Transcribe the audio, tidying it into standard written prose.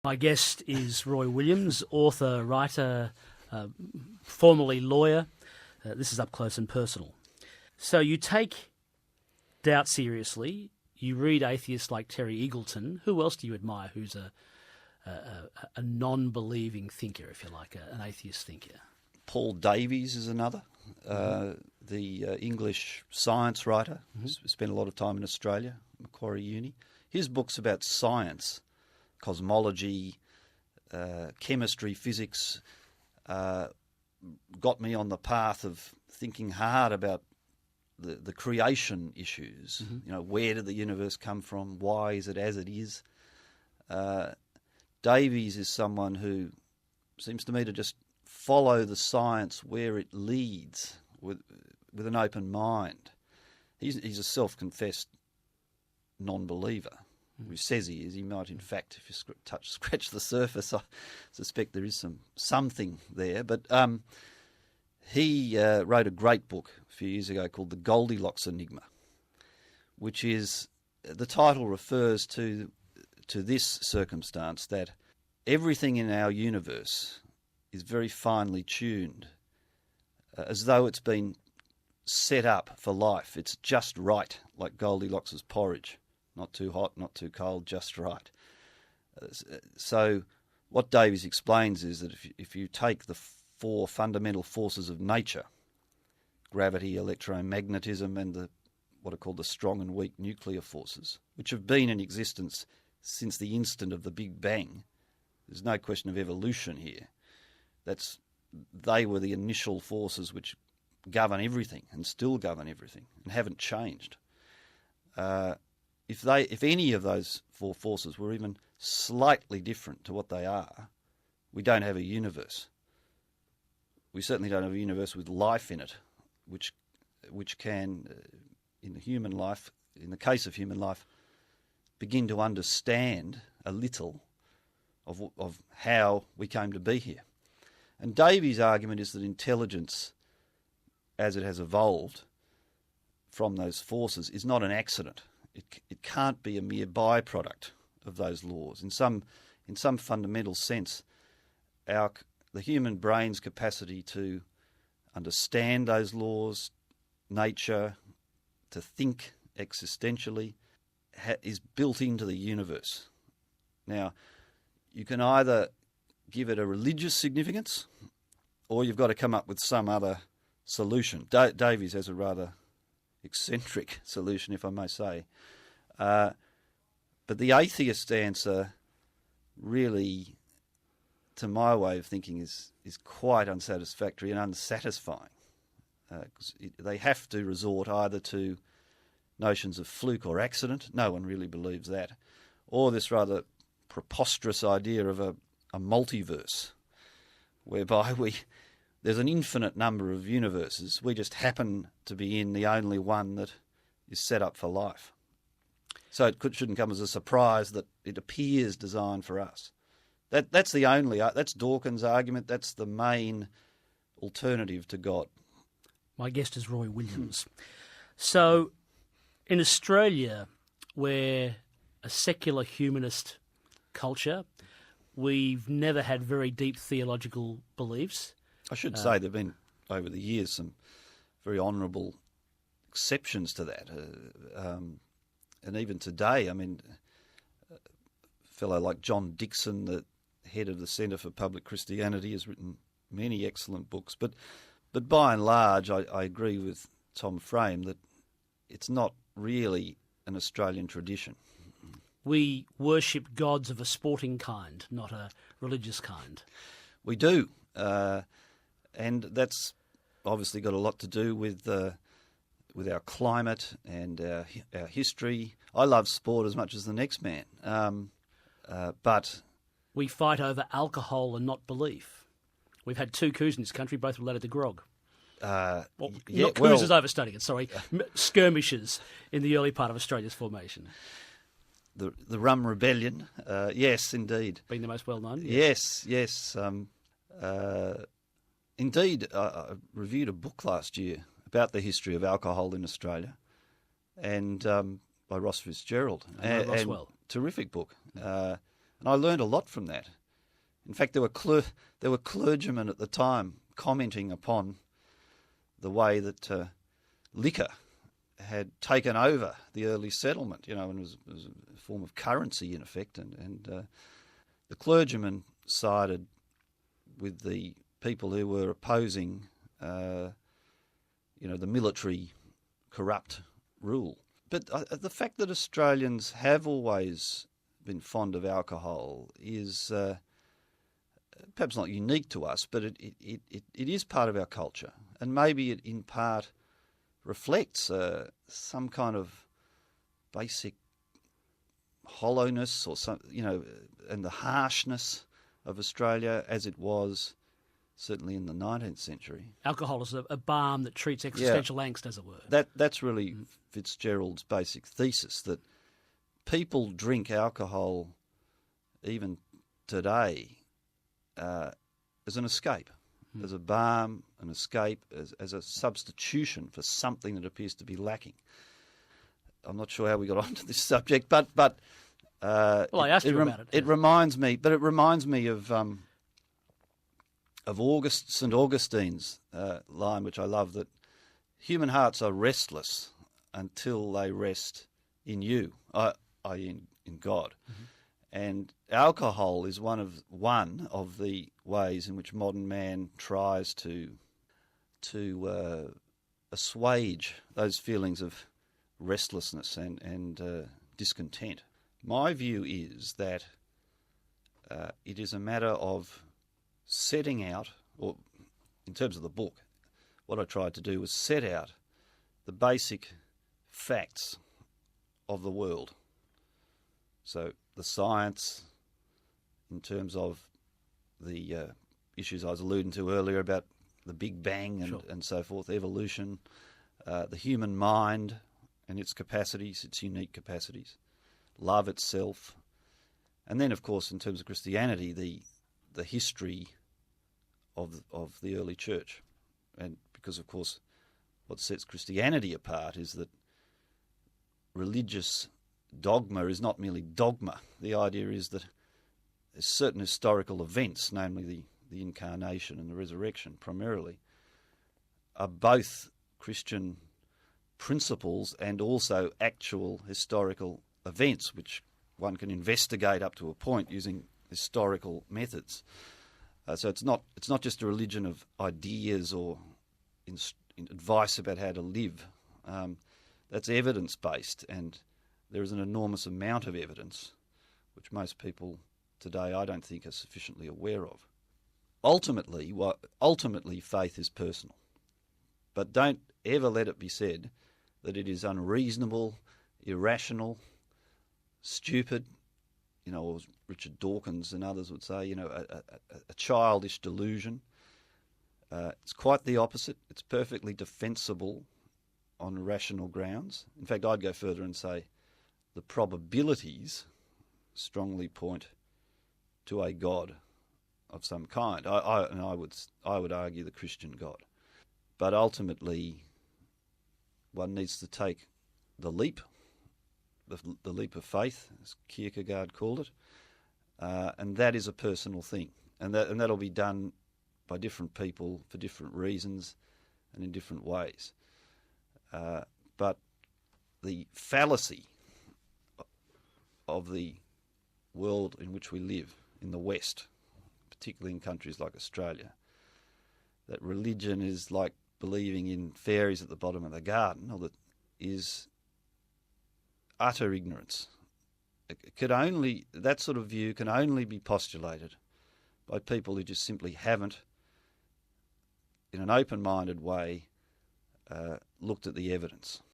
My guest is Roy Williams, author, writer, formerly lawyer. This is Up Close and Personal. So you take doubt seriously. You read atheists like Terry Eagleton. Who else do you admire who's a non-believing thinker, if you like, an atheist thinker? Paul Davies is another, the English science writer. Spent a lot of time in Australia, Macquarie Uni. His books about science, cosmology, chemistry, physics, got me on the path of thinking hard about the creation issues. You know, where did the universe come from? Why is it as it is? Davies is someone who seems to me to just follow the science where it leads with an open mind. He's a self-confessed non-believer. Who says he is. He might, in fact, if you scratch the surface, I suspect there is something there. But he wrote a great book a few years ago called The Goldilocks Enigma, which is, the title refers to this circumstance that everything in our universe is very finely tuned, as though it's been set up for life. It's just right, like Goldilocks' porridge. Not too hot, not too cold, just right. So what Davies explains is that if you take the four fundamental forces of nature, gravity, electromagnetism, and what are called the strong and weak nuclear forces, which have been in existence since the instant of the Big Bang, there's no question of evolution here. They were the initial forces which govern everything and still govern everything and haven't changed. If any of those four forces were even slightly different to what they are, we don't have a universe. We certainly don't have a universe with life in it, which can, in the case of human life, begin to understand a little of how we came to be here. And Davies' argument is that intelligence, as it has evolved from those forces, is not an accident. It can't be a mere byproduct of those laws. In some fundamental sense, the human brain's capacity to understand those laws, nature, to think existentially, is built into the universe. Now, you can either give it a religious significance, or you've got to come up with some other solution. Davies has a rather eccentric solution, if I may say. But the atheist answer really, to my way of thinking, is quite unsatisfactory and unsatisfying. 'Cause they have to resort either to notions of fluke or accident. No one really believes that. Or this rather preposterous idea of a multiverse, whereby there's an infinite number of universes. We just happen to be in the only one that is set up for life. So it shouldn't come as a surprise that it appears designed for us. That's Dawkins' argument. That's the main alternative to God. My guest is Roy Williams. So in Australia, we're a secular humanist culture. We've never had very deep theological beliefs. I should say there have been, over the years, some very honourable exceptions to that. And even today, I mean, a fellow like John Dixon, the head of the Centre for Public Christianity, has written many excellent books. But by and large, I agree with Tom Frame that it's not really an Australian tradition. We worship gods of a sporting kind, not a religious kind. We do. And that's obviously got a lot to do with our climate and our history. I love sport as much as the next man. But we fight over alcohol and not belief. We've had 2 coups in this country, both related to grog. Coups is overstating it, sorry. Skirmishes in the early part of Australia's formation. The Rum Rebellion, yes, indeed. Being the most well-known? Yes. Indeed, I reviewed a book last year about the history of alcohol in Australia, and by Ross Fitzgerald. Ross well. Terrific book. And I learned a lot from that. In fact, there were clergymen at the time commenting upon the way that liquor had taken over the early settlement, and was a form of currency in effect. And the clergymen sided with the people who were opposing, the military corrupt rule. But the fact that Australians have always been fond of alcohol is perhaps not unique to us, but it is part of our culture, and maybe it in part reflects some kind of basic hollowness or some, and the harshness of Australia as it was certainly in the 19th century. Alcohol is a balm that treats existential angst, as it were. That's really Fitzgerald's basic thesis, that people drink alcohol even today as an escape, as a balm, an escape, as a substitution for something that appears to be lacking. I'm not sure how we got onto this subject, but I asked you about it. It reminds me of St. Augustine's line, which I love, that human hearts are restless until they rest in you, i.e. in God. Mm-hmm. And alcohol is one of the ways in which modern man tries to assuage those feelings of restlessness and discontent. My view is that it is a matter of setting out, or in terms of the book, what I tried to do was set out the basic facts of the world. So the science, in terms of the issues I was alluding to earlier about the Big Bang and so forth, evolution, the human mind and its capacities, its unique capacities, love itself, and then, of course, in terms of Christianity, the history of the early church. And because, of course, what sets Christianity apart is that religious dogma is not merely dogma. The idea is that certain historical events, namely the incarnation and the resurrection primarily, are both Christian principles and also actual historical events, which one can investigate up to a point using historical methods. So it's not just a religion of ideas or advice about how to live. That's evidence-based, and there is an enormous amount of evidence, which most people today I don't think are sufficiently aware of. Ultimately, faith is personal, but don't ever let it be said that it is unreasonable, irrational, stupid, or Richard Dawkins and others would say, a childish delusion. It's quite the opposite. It's perfectly defensible on rational grounds. In fact, I'd go further and say the probabilities strongly point to a God of some kind. I would argue the Christian God. But ultimately, one needs to take the leap, the leap of faith, as Kierkegaard called it, and that is a personal thing, and that'll be done by different people for different reasons and in different ways. But the fallacy of the world in which we live, in the West, particularly in countries like Australia, that religion is like believing in fairies at the bottom of the garden, or that is utter ignorance. That sort of view can only be postulated by people who just simply haven't, in an open-minded way, looked at the evidence.